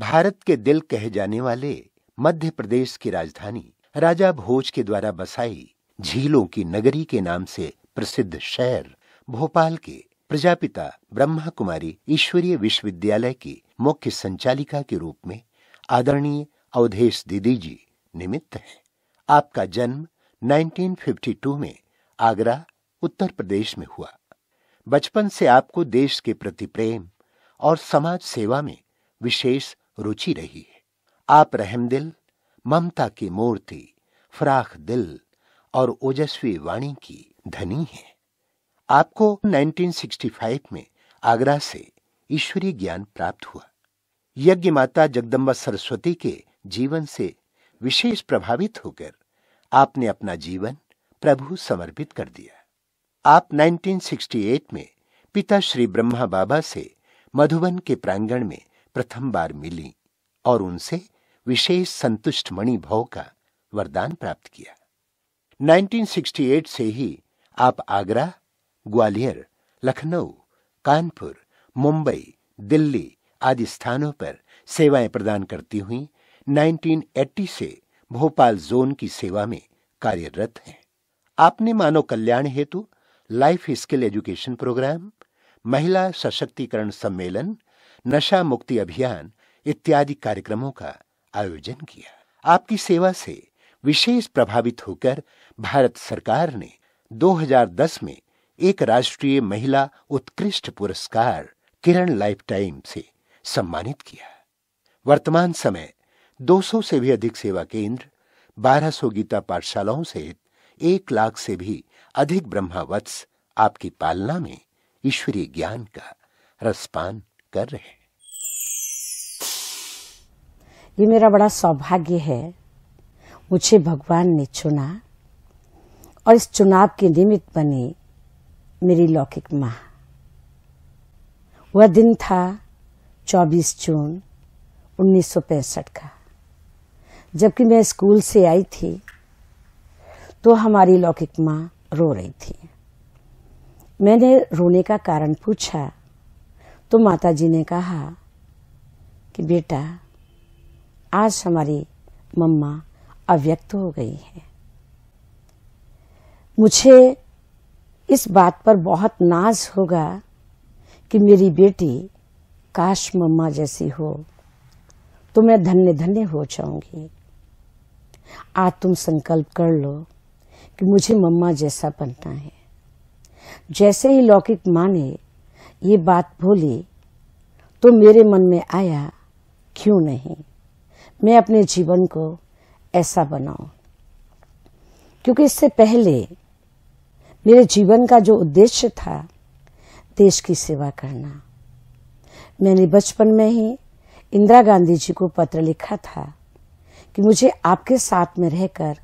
भारत के दिल कहे जाने वाले मध्य प्रदेश की राजधानी राजा भोज के द्वारा बसाई झीलों की नगरी के नाम से प्रसिद्ध शहर भोपाल के प्रजापिता ब्रह्मा कुमारी ईश्वरीय विश्वविद्यालय की मुख्य संचालिका के रूप में आदरणीय अवधेश दीदी जी निमित्त है। आपका जन्म 1952 में आगरा, उत्तर प्रदेश में हुआ। बचपन से आपको देश के प्रति प्रेम और समाज सेवा में विशेष रुचि रही है। आप रहमदिल, ममता की मूर्ति, फराख दिल और ओजस्वी वाणी की धनी हैं। आपको 1965 में आगरा से ईश्वरीय ज्ञान प्राप्त हुआ। यज्ञ माता जगदम्बा सरस्वती के जीवन से विशेष प्रभावित होकर आपने अपना जीवन प्रभु समर्पित कर दिया। आप 1968 में पिता श्री ब्रह्मा बाबा से मधुबन के प्रांगण में प्रथम बार मिली और उनसे विशेष संतुष्ट मणि भव का वरदान प्राप्त किया। 1968 से ही आप आगरा, ग्वालियर, लखनऊ, कानपुर, मुंबई, दिल्ली आदि स्थानों पर सेवाएं प्रदान करती हुई 1980 से भोपाल जोन की सेवा में कार्यरत हैं। आपने मानव कल्याण हेतु लाइफ स्किल एजुकेशन प्रोग्राम, महिला सशक्तिकरण सम्मेलन, नशा मुक्ति अभियान इत्यादि कार्यक्रमों का आयोजन किया। आपकी सेवा से विशेष प्रभावित होकर भारत सरकार ने 2010 में एक राष्ट्रीय महिला उत्कृष्ट पुरस्कार किरण लाइफ टाइम से सम्मानित किया। वर्तमान समय 200 से भी अधिक सेवा केंद्र, 1200 गीता पाठशालाओं सहित 1 लाख से भी अधिक ब्रह्मावत्स आपकी पालना में ईश्वरीय ज्ञान का रसपान कर रहे हैं। ये मेरा बड़ा सौभाग्य है, मुझे भगवान ने चुना और इस चुनाव के निमित्त बनी मेरी लौकिक मां। वह दिन था 24 जून 1965 का, जबकि मैं स्कूल से आई थी तो हमारी लौकिक मां रो रही थी। मैंने रोने का कारण पूछा तो माताजी ने कहा कि बेटा, आज हमारी मम्मा अव्यक्त हो गई है। मुझे इस बात पर बहुत नाज होगा कि मेरी बेटी काश मम्मा जैसी हो तो मैं धन्य धन्य हो जाऊंगी। आज तुम संकल्प कर लो कि मुझे मम्मा जैसा बनना है। जैसे ही लौकिक मां ने ये बात बोली तो मेरे मन में आया, क्यों नहीं मैं अपने जीवन को ऐसा बनाऊं। क्योंकि इससे पहले मेरे जीवन का जो उद्देश्य था देश की सेवा करना। मैंने बचपन में ही इंदिरा गांधी जी को पत्र लिखा था कि मुझे आपके साथ में रहकर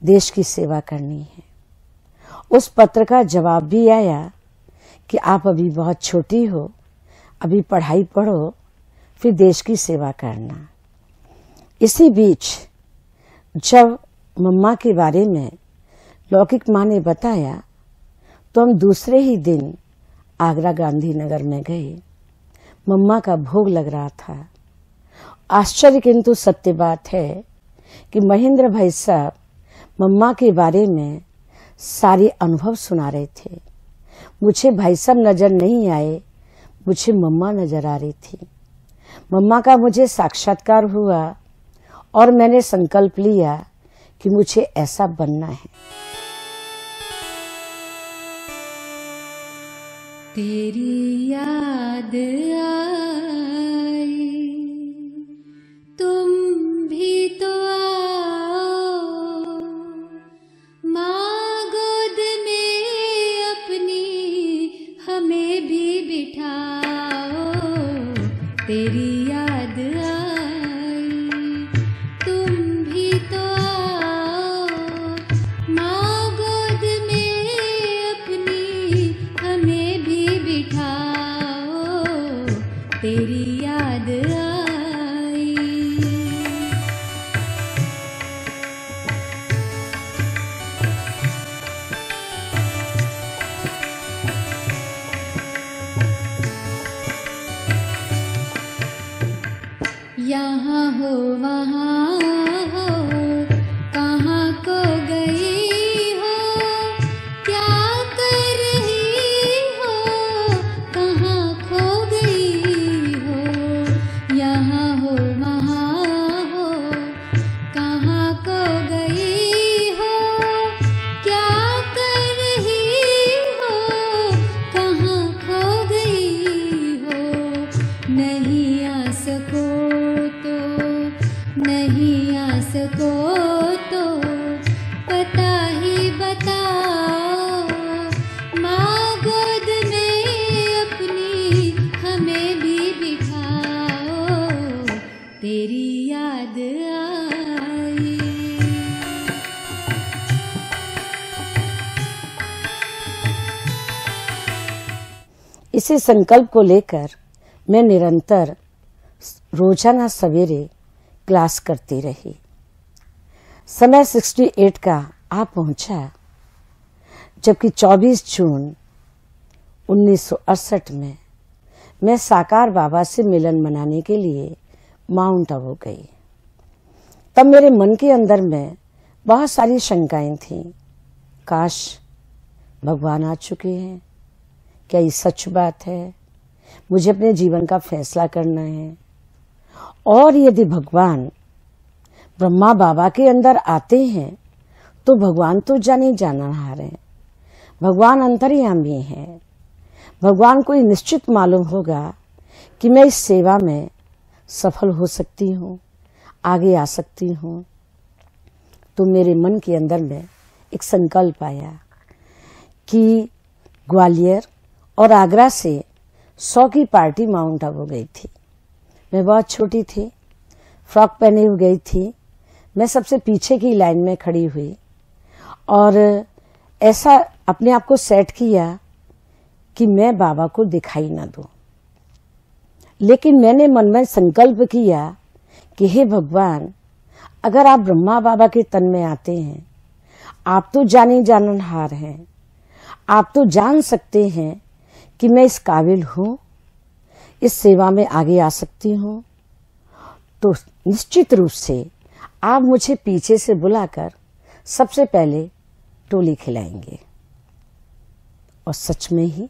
देश की सेवा करनी है। उस पत्र का जवाब भी आया कि आप अभी बहुत छोटी हो, अभी पढ़ाई पढ़ो, फिर देश की सेवा करना। इसी बीच जब मम्मा के बारे में लौकिक मां ने बताया तो हम दूसरे ही दिन आगरा गांधीनगर में गए। मम्मा का भोग लग रहा था। आश्चर्य किंतु सत्य बात है कि महेंद्र भाई साहब मम्मा के बारे में सारे अनुभव सुना रहे थे। मुझे भाई साहब नजर नहीं आए, मुझे मम्मा नजर आ रही थी। मम्मा का मुझे साक्षात्कार हुआ और मैंने संकल्प लिया कि मुझे ऐसा बनना है। तेरी याद आई, तुम भी तो आओ, माँ गोद में अपनी हमें भी बिठाओ। तेरी याद आई, तुम भी तो आओ, माँ गोद में अपनी हमें भी बिठाओ। तेरी याद आई। यहाँ हो वहाँ हो, कहाँ को गई हो, क्या कर रही हो, कहाँ खो गई हो। यहाँ हो वहाँ हो, कहाँ को गई हो, क्या कर रही हो, कहाँ खो गई हो। नहीं आ सको तो, नहीं आ सको तो पता ही बताओ। माँ गोद में अपनी हमें भी बिठाओ, तेरी याद आई। इसी संकल्प को लेकर मैं निरंतर रोजाना सवेरे क्लास करती रही। समय 68 का आ पहुंचा, जबकि 24 जून 1968 में मैं साकार बाबा से मिलन मनाने के लिए माउंट आबू गई। तब मेरे मन के अंदर में बहुत सारी शंकाएं थीं। काश भगवान आ चुके हैं, क्या ये सच बात है? मुझे अपने जीवन का फैसला करना है। और यदि भगवान ब्रह्मा बाबा के अंदर आते हैं तो भगवान तो जाने जानहार हैं, भगवान अंतर्यामी हैं। भगवान को निश्चित मालूम होगा कि मैं इस सेवा में सफल हो सकती हूँ, आगे आ सकती हूँ। तो मेरे मन के अंदर में एक संकल्प आया कि ग्वालियर और आगरा से 100 की पार्टी माउंट आबू गई थी। मैं बहुत छोटी थी, फ्रॉक पहने हुए गई थी। मैं सबसे पीछे की लाइन में खड़ी हुई और ऐसा अपने आप को सेट किया कि मैं बाबा को दिखाई ना दूं। लेकिन मैंने मन में संकल्प किया कि हे भगवान, अगर आप ब्रह्मा बाबा के तन में आते हैं, आप तो जाने जाननहार हैं, आप तो जान सकते हैं कि मैं इस काबिल हूँ, इस सेवा में आगे आ सकती हूँ। तो निश्चित रूप से आप मुझे पीछे से बुलाकर सबसे पहले टोली खिलाएंगे। और सच में ही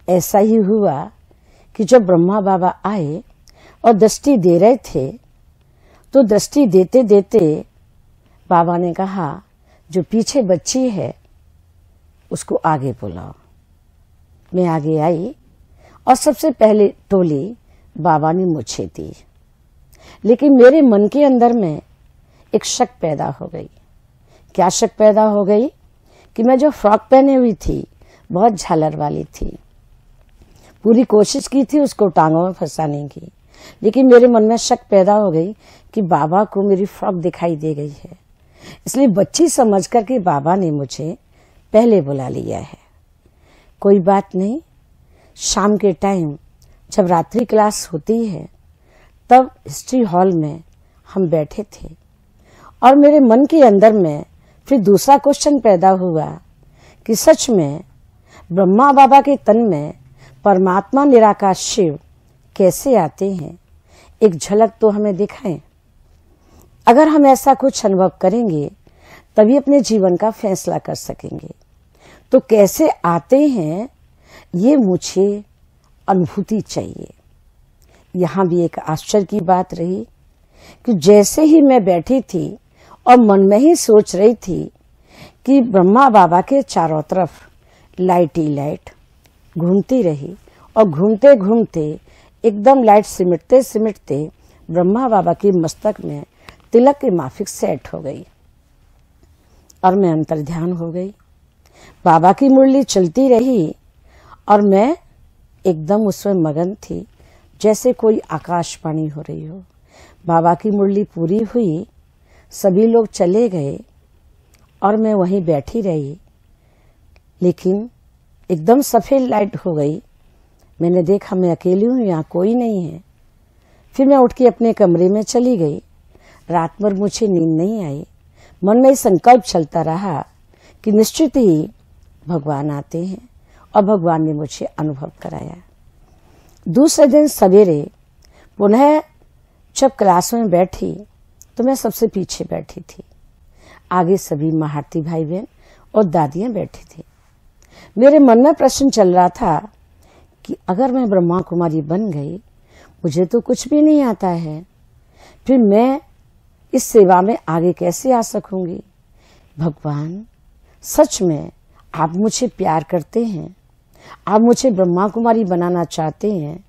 ऐसा ही हुआ कि जब ब्रह्मा बाबा आए और दृष्टि दे रहे थे, तो दृष्टि देते देते बाबा ने कहा, जो पीछे बच्ची है उसको आगे बुलाओ। मैं आगे आई और सबसे पहले टोली बाबा ने मुझे दी। लेकिन मेरे मन के अंदर में एक शक पैदा हो गई। क्या शक पैदा हो गई? कि मैं जो फ्रॉक पहने हुई थी बहुत झालर वाली थी। पूरी कोशिश की थी उसको टांगों में फंसाने की, लेकिन मेरे मन में शक पैदा हो गई कि बाबा को मेरी फ्रॉक दिखाई दे गई है। इसलिए बच्ची समझ कर के बाबा ने मुझे पहले बुला लिया है। कोई बात नहीं, शाम के टाइम जब रात्रि क्लास होती है तब हिस्ट्री हॉल में हम बैठे थे और मेरे मन के अंदर में फिर दूसरा क्वेश्चन पैदा हुआ कि सच में ब्रह्मा बाबा के तन में परमात्मा निराकार शिव कैसे आते हैं, एक झलक तो हमें दिखाएं। अगर हम ऐसा कुछ अनुभव करेंगे तभी अपने जीवन का फैसला कर सकेंगे। तो कैसे आते हैं ये मुझे अनुभूति चाहिए। यहाँ भी एक आश्चर्य की बात रही कि जैसे ही मैं बैठी थी और मन में ही सोच रही थी कि ब्रह्मा बाबा के चारों तरफ लाइट ही लाइट घूमती रही और घूमते घूमते एकदम लाइट सिमटते सिमटते ब्रह्मा बाबा की मस्तक में तिलक की माफिक सेट हो गई और मैं अंतर्ध्यान हो गई। बाबा की मुरली चलती रही और मैं एकदम उसमें मगन थी, जैसे कोई आकाशवाणी हो रही हो। बाबा की मुरली पूरी हुई, सभी लोग चले गए और मैं वहीं बैठी रही। लेकिन एकदम सफेद लाइट हो गई। मैंने देखा मैं अकेली हूँ, यहाँ कोई नहीं है। फिर मैं उठ के अपने कमरे में चली गई। रात भर मुझे नींद नहीं आई। मन में संकल्प चलता रहा कि निश्चित ही भगवान आते हैं और भगवान ने मुझे अनुभव कराया। दूसरे दिन सवेरे पुनः जब क्लास में बैठी तो मैं सबसे पीछे बैठी थी। आगे सभी महारती भाई बहन और दादियां बैठी थी। मेरे मन में प्रश्न चल रहा था कि अगर मैं ब्रह्मा कुमारी बन गई, मुझे तो कुछ भी नहीं आता है, फिर मैं इस सेवा में आगे कैसे आ सकूंगी। भगवान, सच में आप मुझे प्यार करते हैं, आप मुझे ब्रह्मा कुमारी बनाना चाहते हैं,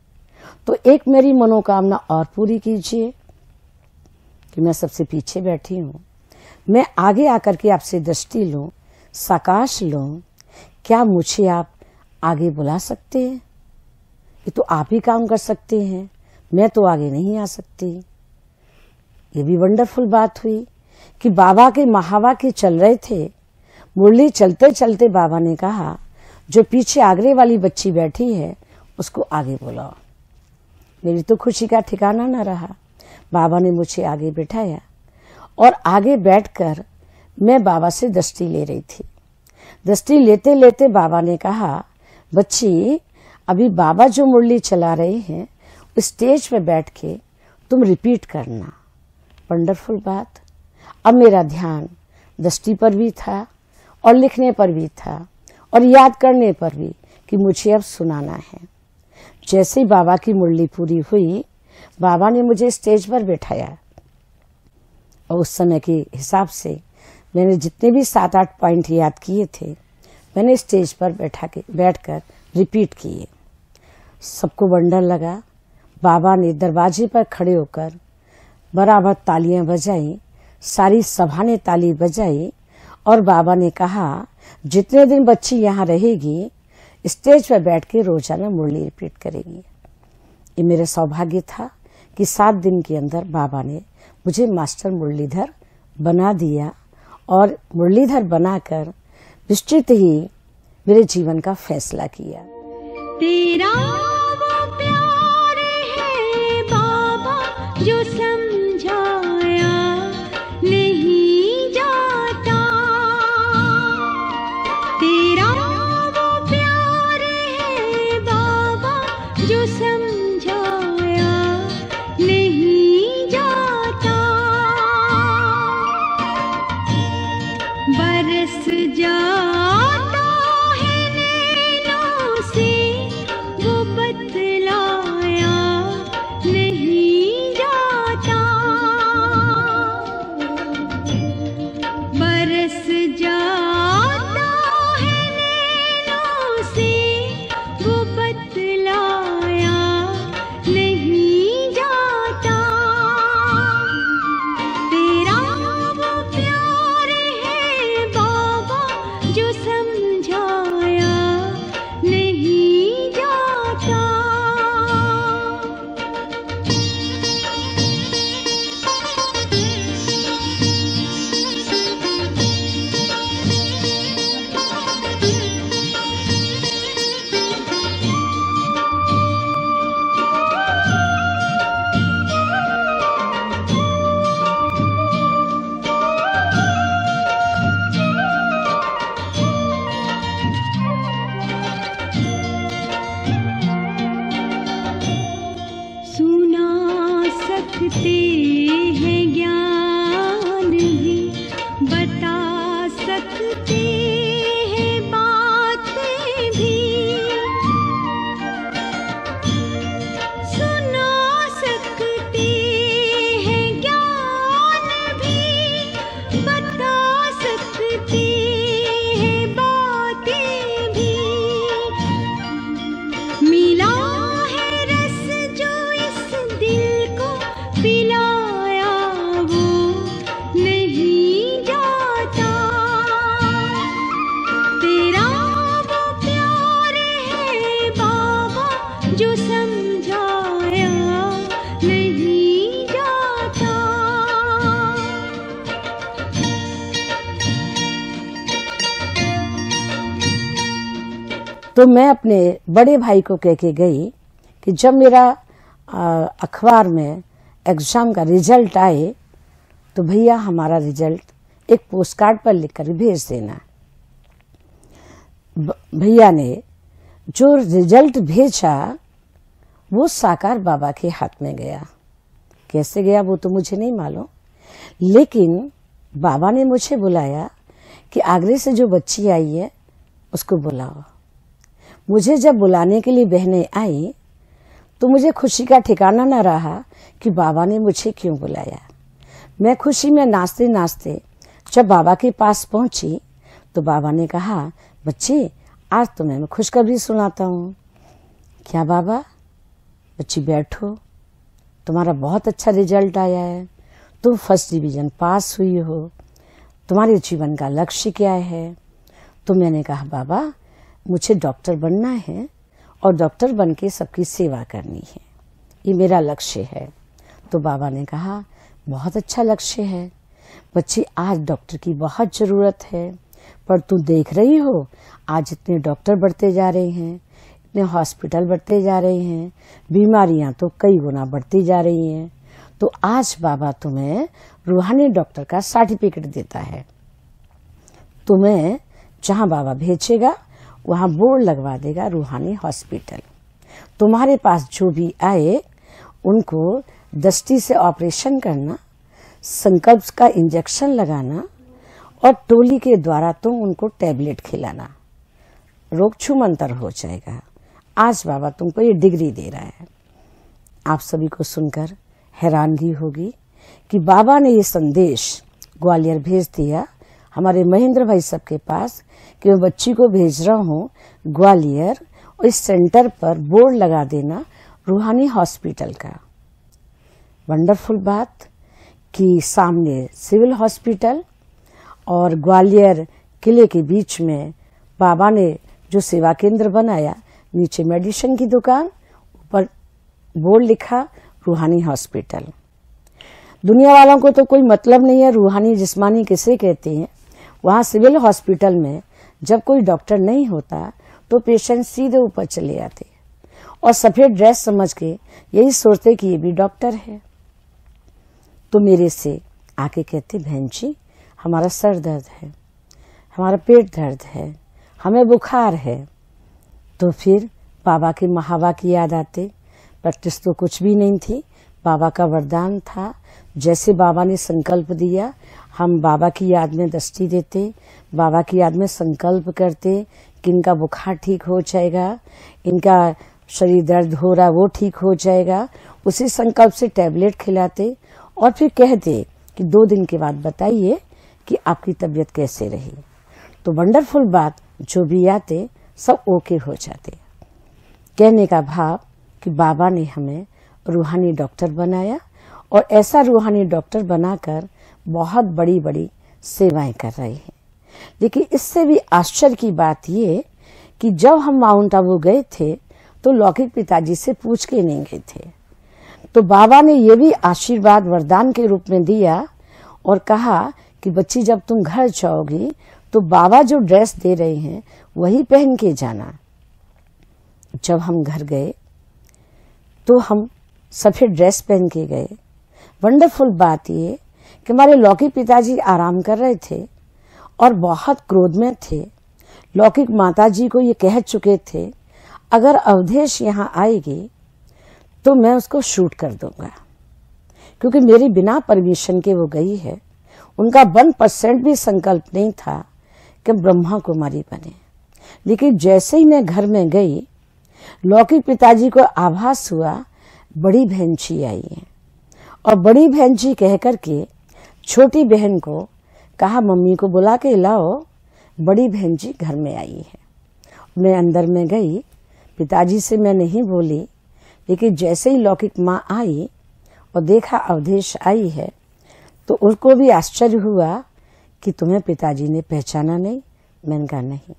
तो एक मेरी मनोकामना और पूरी कीजिए कि मैं सबसे पीछे बैठी हूँ, मैं आगे आकर के आपसे दृष्टि लूं, साकाश लूं। क्या मुझे आप आगे बुला सकते हैं? ये तो आप ही काम कर सकते हैं, मैं तो आगे नहीं आ सकती। ये भी वंडरफुल बात हुई कि बाबा के महावाक्य चल रहे थे। मुरली चलते चलते बाबा ने कहा, जो पीछे आगरे वाली बच्ची बैठी है उसको आगे बुलाओ। मेरी तो खुशी का ठिकाना न रहा। बाबा ने मुझे आगे बिठाया और आगे बैठकर मैं बाबा से दृष्टि ले रही थी। दृष्टि लेते लेते बाबा ने कहा, बच्ची, अभी बाबा जो मुरली चला रहे हैं उस स्टेज पे बैठ के तुम रिपीट करना। वंडरफुल बात। अब मेरा ध्यान दृष्टि पर भी था और लिखने पर भी था और याद करने पर भी कि मुझे अब सुनाना है। जैसे ही बाबा की मुरली पूरी हुई, बाबा ने मुझे स्टेज पर बैठाया और उस समय के हिसाब से मैंने जितने भी 7-8 पॉइंट याद किए थे, मैंने स्टेज पर बैठकर रिपीट किए। सबको वंडर लगा। बाबा ने दरवाजे पर खड़े होकर बराबर तालियां बजाई, सारी सभा ने ताली बजाई और बाबा ने कहा, जितने दिन बच्ची यहाँ रहेगी स्टेज पर बैठ के रोजाना मुरली रिपीट करेगी। ये मेरा सौभाग्य था कि 7 दिन के अंदर बाबा ने मुझे मास्टर मुरलीधर बना दिया और मुरलीधर बनाकर निश्चित ही मेरे जीवन का फैसला किया। तेरा वो प्यार है बाबा जो समझाया नहीं जाता। तेरा वो प्यार है बाबा जो समझाया नहीं जाता। बरस जाता है नैनों से वो बतलाया नहीं जाता। बरस जाता है नैनों से वो बतलाया नहीं जाता। तेरा वो प्यार है बाबा जो समझाया नहीं जाता। सुना सकते हैं ज्ञान भी, बता सकते हैं बातें भी। सुना सकते हैं ज्ञान भी, बता सकते हैं बातें भी। मिला है रस जो इस दिल को पिलाया वो नहीं जाता। तेरा वो प्यार है बाबा जो समझाया नहीं जाता। तो मैं अपने बड़े भाई को कह के गई कि जब मेरा अखबार में एग्जाम का रिजल्ट आए तो भैया हमारा रिजल्ट एक पोस्ट कार्ड पर लिखकर भेज देना। भैया ने जो रिजल्ट भेजा वो साकार बाबा के हाथ में गया कैसे गया वो तो मुझे नहीं मालूम, लेकिन बाबा ने मुझे बुलाया कि आगरे से जो बच्ची आई है उसको बुलाओ। मुझे जब बुलाने के लिए बहनें आई तो मुझे खुशी का ठिकाना न रहा कि बाबा ने मुझे क्यों बुलाया। मैं खुशी में नाचते नाचते जब बाबा के पास पहुंची तो बाबा ने कहा, बच्ची आज तुम्हें मैं खुशखबरी सुनाता हूँ। क्या बाबा? बच्ची बैठो, तुम्हारा बहुत अच्छा रिजल्ट आया है, तुम फर्स्ट डिवीजन पास हुई हो, तुम्हारे जीवन का लक्ष्य क्या है? तो मैंने कहा, बाबा मुझे डॉक्टर बनना है और डॉक्टर बन के सबकी सेवा करनी है, ये मेरा लक्ष्य है। तो बाबा ने कहा, बहुत अच्छा लक्ष्य है बच्ची, आज डॉक्टर की बहुत जरूरत है, पर तू देख रही हो आज इतने डॉक्टर बढ़ते जा रहे हैं, इतने हॉस्पिटल बढ़ते जा रहे हैं, बीमारियां तो कई गुना बढ़ती जा रही हैं, तो आज बाबा तुम्हें रूहानी डॉक्टर का सर्टिफिकेट देता है। तुम्हें जहां बाबा भेजेगा वहां बोर्ड लगवा देगा रूहानी हॉस्पिटल। तुम्हारे पास जो भी आए उनको दृष्टि से ऑपरेशन करना, संकल्प का इंजेक्शन लगाना और टोली के द्वारा तुम उनको टैबलेट खिलाना, रोग छूमंतर हो जाएगा। आज बाबा तुमको ये डिग्री दे रहा है। आप सभी को सुनकर हैरानगी होगी कि बाबा ने ये संदेश ग्वालियर भेज दिया हमारे महेंद्र भाई साहब के पास कि मैं बच्ची को भेज रहा हूँ ग्वालियर, और इस सेंटर पर बोर्ड लगा देना रूहानी हॉस्पिटल का। वंडरफुल बात कि सामने सिविल हॉस्पिटल और ग्वालियर किले के बीच में बाबा ने जो सेवा केंद्र बनाया, नीचे मेडिसिन की दुकान, ऊपर बोर्ड लिखा रूहानी हॉस्पिटल। दुनिया वालों को तो कोई मतलब नहीं है रूहानी जिस्मानी किसे कहते हैं। वहां सिविल हॉस्पिटल में जब कोई डॉक्टर नहीं होता तो पेशेंट सीधे ऊपर चले आते और सफेद ड्रेस समझ के यही सोचते कि ये भी डॉक्टर है। तो मेरे से आके कहते, बहन जी हमारा सर दर्द है, हमारा पेट दर्द है, हमें बुखार है। तो फिर बाबा के महावा की याद आते। प्रैक्टिस तो कुछ भी नहीं थी, बाबा का वरदान था। जैसे बाबा ने संकल्प दिया हम बाबा की याद में दृष्टि देते, बाबा की याद में संकल्प करते कि इनका बुखार ठीक हो जाएगा, इनका शरीर दर्द हो रहा वो ठीक हो जाएगा। उसी संकल्प से टैबलेट खिलाते और फिर कहते कि 2 दिन के बाद बताइए कि आपकी तबीयत कैसे रही। तो वंडरफुल बात, जो भी आते सब ओके हो जाते। कहने का भाव कि बाबा ने हमें रूहानी डॉक्टर बनाया और ऐसा रूहानी डॉक्टर बनाकर बहुत बड़ी बड़ी सेवाएं कर रहे हैं। लेकिन इससे भी आश्चर्य की बात ये कि जब हम माउंट आबू गए थे तो लौकिक पिताजी से पूछ के नहीं गए थे। तो बाबा ने ये भी आशीर्वाद वरदान के रूप में दिया और कहा कि बच्ची जब तुम घर जाओगी तो बाबा जो ड्रेस दे रहे हैं वही पहन के जाना। जब हम घर गए तो हम सफेद ड्रेस पहन के गए। वंडरफुल बात ये कि हमारे लौकिक पिताजी आराम कर रहे थे और बहुत क्रोध में थे। लौकिक माताजी को ये कह चुके थे अगर अवधेश यहाँ आएगी तो मैं उसको शूट कर दूंगा, क्योंकि मेरी बिना परमिशन के वो गई है। उनका 1% भी संकल्प नहीं था कि ब्रह्मा कुमारी बने। लेकिन जैसे ही मैं घर में गई, लौकिक पिताजी को आभास हुआ बड़ी बहन जी आई है, और बड़ी बहन जी कह करके छोटी बहन को कहा मम्मी को बुला के लाओ, बड़ी बहन जी घर में आई है। मैं अंदर में गई, पिताजी से मैं नहीं बोली, लेकिन जैसे ही लौकिक माँ आई और देखा अवधेश आई है तो उनको भी आश्चर्य हुआ कि तुम्हें पिताजी ने पहचाना नहीं। मैंने कहा नहीं।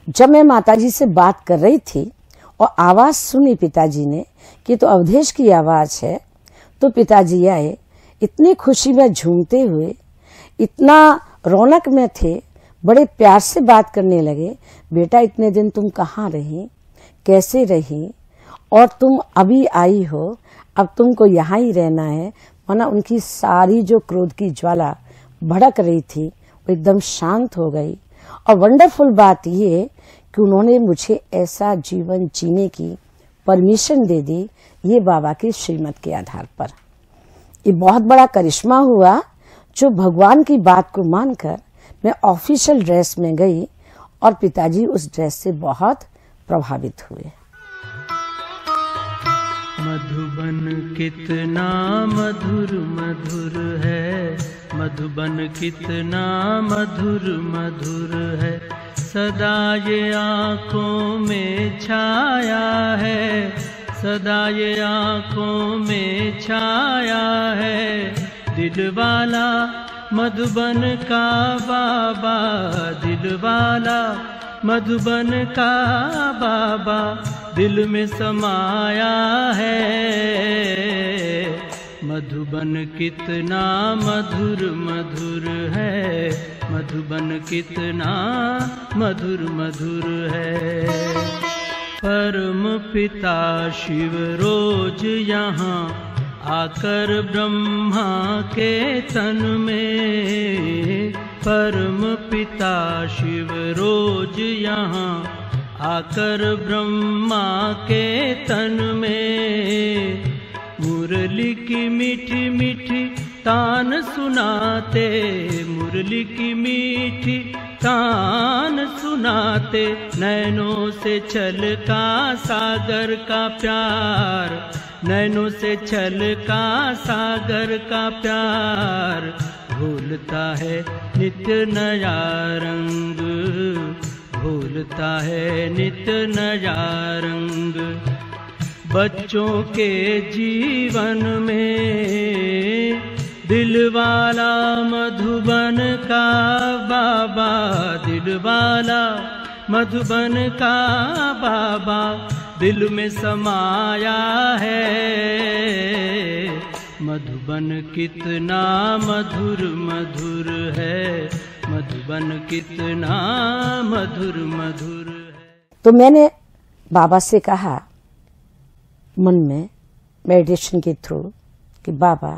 जब मैं माताजी से बात कर रही थी और आवाज सुनी पिताजी ने कि तो अवधेश की आवाज है, तो पिताजी आए, इतनी खुशी में झूमते हुए, इतना रौनक में थे, बड़े प्यार से बात करने लगे। बेटा इतने दिन तुम कहाँ रही, कैसे रही, और तुम अभी आई हो, अब तुमको यहाँ ही रहना है। माना उनकी सारी जो क्रोध की ज्वाला भड़क रही थी वो एकदम शांत हो गई। और वंडरफुल बात ये कि उन्होंने मुझे ऐसा जीवन जीने की परमिशन दे दी, ये बाबा की श्रीमत के आधार पर। ये बहुत बड़ा करिश्मा हुआ जो भगवान की बात को मानकर मैं ऑफिशियल ड्रेस में गई और पिताजी उस ड्रेस से बहुत प्रभावित हुए। मधुबन कितना मधुर मधुर है, मधुबन कितना मधुर मधुर है, सदा ये आँखों में छाया है, सदा ये आँखों में छाया है, दिल वाला मधुबन का बाबा, दिल वाला मधुबन का बाबा दिल में समाया है। मधुबन कितना मधुर मधुर है, मधुबन कितना मधुर मधुर है। परम पिता शिव रोज यहाँ आकर ब्रह्मा के तन में, परम पिता शिव रोज यहाँ आकर ब्रह्मा के तन में, मुरली की मीठी मीठी तान सुनाते, मुरली की मीठी तान सुनाते, नैनों से छलका सागर का प्यार, नैनों से छलका सागर का प्यार, भूलता है नित्य नया रंग, भूलता है नित्य नया रंग। बच्चों के जीवन में दिल वाला मधुबन का बाबा, दिल वाला मधुबन का बाबा दिल में समाया है। मधुबन कितना मधुर मधुर है, मधुबन कितना मधुर मधुर है। तो मैंने बाबा से कहा मन में मेडिटेशन के थ्रू कि बाबा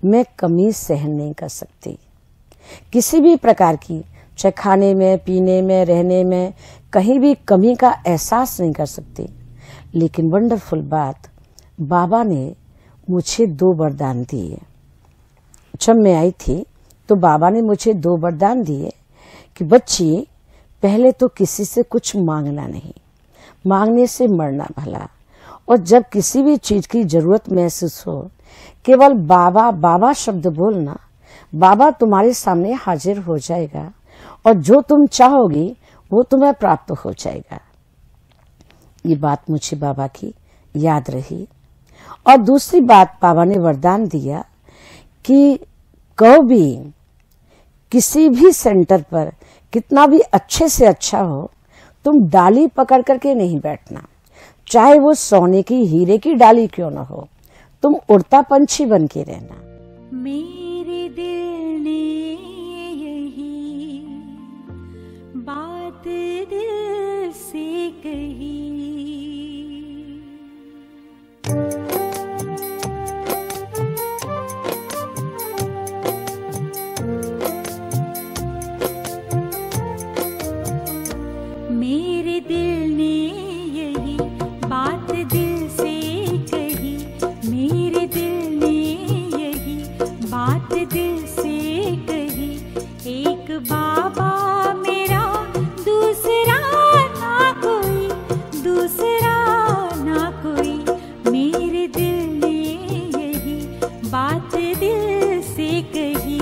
मैं कमी सहन नहीं कर सकती, किसी भी प्रकार की, चाहे खाने में, पीने में, रहने में, कहीं भी कमी का एहसास नहीं कर सकती। लेकिन वंडरफुल बात, बाबा ने मुझे 2 वरदान दिए। जब मैं आई थी तो बाबा ने मुझे 2 वरदान दिए कि बच्ची पहले तो किसी से कुछ मांगना नहीं, मांगने से मरना भला, और जब किसी भी चीज की जरूरत महसूस हो केवल बाबा बाबा शब्द बोलना, बाबा तुम्हारे सामने हाजिर हो जाएगा और जो तुम चाहोगी वो तुम्हें प्राप्त हो जाएगा। ये बात मुझे बाबा की याद रही। और दूसरी बात बाबा ने वरदान दिया कि कभी किसी भी सेंटर पर कितना भी अच्छे से अच्छा हो, तुम डाली पकड़ करके नहीं बैठना, चाहे वो सोने की हीरे की डाली क्यों न हो, तुम उड़ता पंछी बन के रहना। मेरे दिल ने यही बात दिल से कही, मेरे दिल ने यही बात दिल से कही, मेरे दिल ने यही बात दिल से कही, एक बाबा मेरा दूसरा ना कोई, दूसरा ना कोई, मेरे दिल ने यही बात दिल से कही।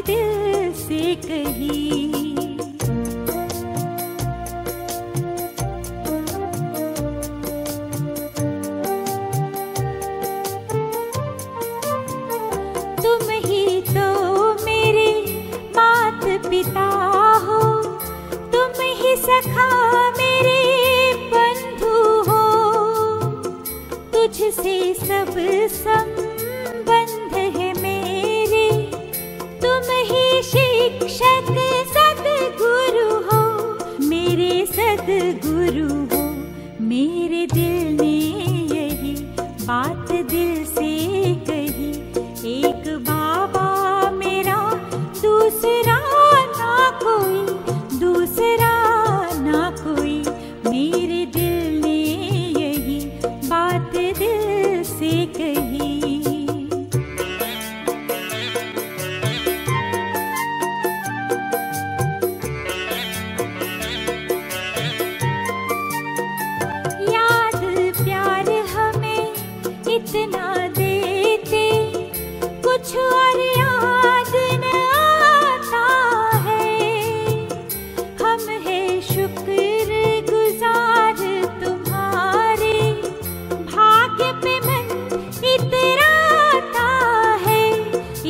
दिल से कही। तुम ही तो मेरे मात पिता हो, तुम ही सखा मेरे बंधु हो, तुझसे सब संबंध है मेरे, तुम ही शिक्षक सद्गुरु हो, मेरे सद्गुरु हो। मेरे दिल ने यही बात दिल से कही, एक बाबा मेरा दूसरा ना कोई, दूसरा ना कोई। मेरे दिल ने यही बात दिल से कही। याद प्यार हमें इतना देते, कुछ और याद न आता है। हम है शुक्र गुजार तुम्हारे, भाग्य पे मन इतराता है,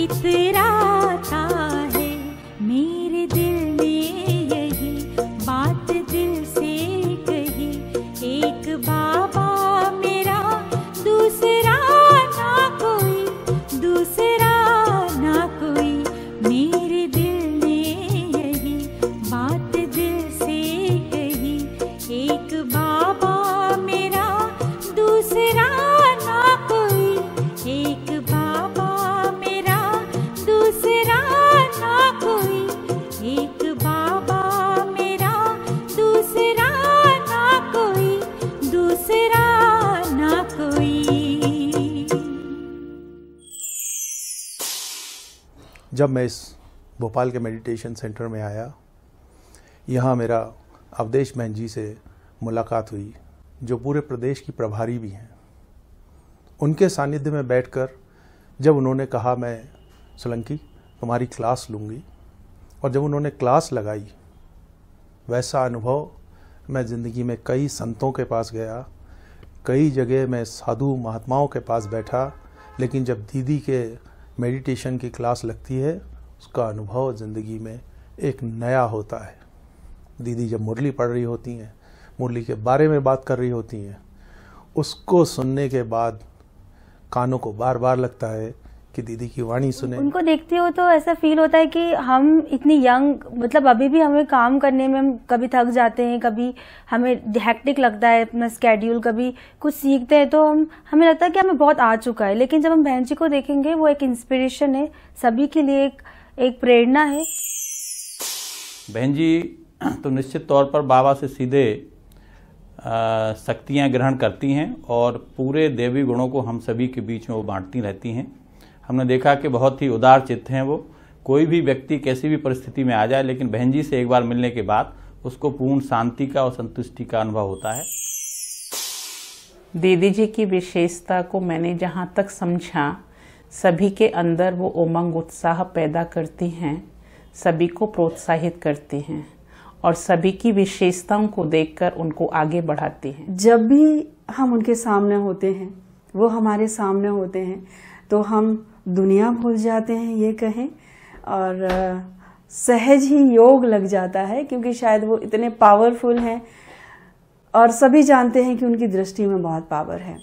इतराता है। मेरे दिल ने यही बात दिल से कही, एक बाबा मेरा दूसरा ना कोई, दूसरा ना कोई। मेरे दिल ने यही बात दिल से कही, एक बाबा मेरा दूसरा ना कोई, एक बाबा मेरा दूसरा ना कोई, एक बाबा मेरा दूसरा ना कोई, दूसरा ना कोई। जब मैं इस भोपाल के मेडिटेशन सेंटर में आया, यहाँ मेरा अवधेश बहन जी से मुलाकात हुई, जो पूरे प्रदेश की प्रभारी भी हैं। उनके सानिध्य में बैठकर जब उन्होंने कहा मैं सोलंकी तुम्हारी क्लास लूँगी, और जब उन्होंने क्लास लगाई, वैसा अनुभव मैं ज़िंदगी में कई संतों के पास गया, कई जगह मैं साधु महात्माओं के पास बैठा, लेकिन जब दीदी के मेडिटेशन की क्लास लगती है, उसका अनुभव ज़िंदगी में एक नया होता है। दीदी जब मुरली पढ़ रही होती हैं, मुरली के बारे में बात कर रही होती हैं, उसको सुनने के बाद कानों को बार बार लगता है कि दीदी की वाणी सुने। उनको देखते हो तो ऐसा फील होता है कि हम इतनी यंग, मतलब अभी भी हमें काम करने में हम कभी थक जाते हैं, कभी हमें हेक्टिक लगता है अपना स्केड्यूल, कभी कुछ सीखते हैं तो हमें लगता है कि हमें बहुत आ चुका है। लेकिन जब हम बहन जी को देखेंगे, वो एक इंस्पिरेशन है सभी के लिए, एक प्रेरणा है। बहन जी तो निश्चित तौर पर बाबा से सीधे शक्तियाँ ग्रहण करती हैं और पूरे देवी गुणों को हम सभी के बीच में वो बांटती रहती हैं। हमने देखा कि बहुत ही उदार चित्त हैं वो। कोई भी व्यक्ति कैसी भी परिस्थिति में आ जाए, लेकिन बहन जी से एक बार मिलने के बाद उसको पूर्ण शांति का और संतुष्टि का अनुभव होता है। दीदी जी की विशेषता को मैंने जहाँ तक समझा, सभी के अंदर वो उमंग उत्साह पैदा करती हैं, सभी को प्रोत्साहित करती हैं और सभी की विशेषताओं को देखकर उनको आगे बढ़ाती हैं। जब भी हम उनके सामने होते हैं, वो हमारे सामने होते हैं, तो हम दुनिया भूल जाते हैं ये कहें, और सहज ही योग लग जाता है, क्योंकि शायद वो इतने पावरफुल हैं और सभी जानते हैं कि उनकी दृष्टि में बहुत पावर है।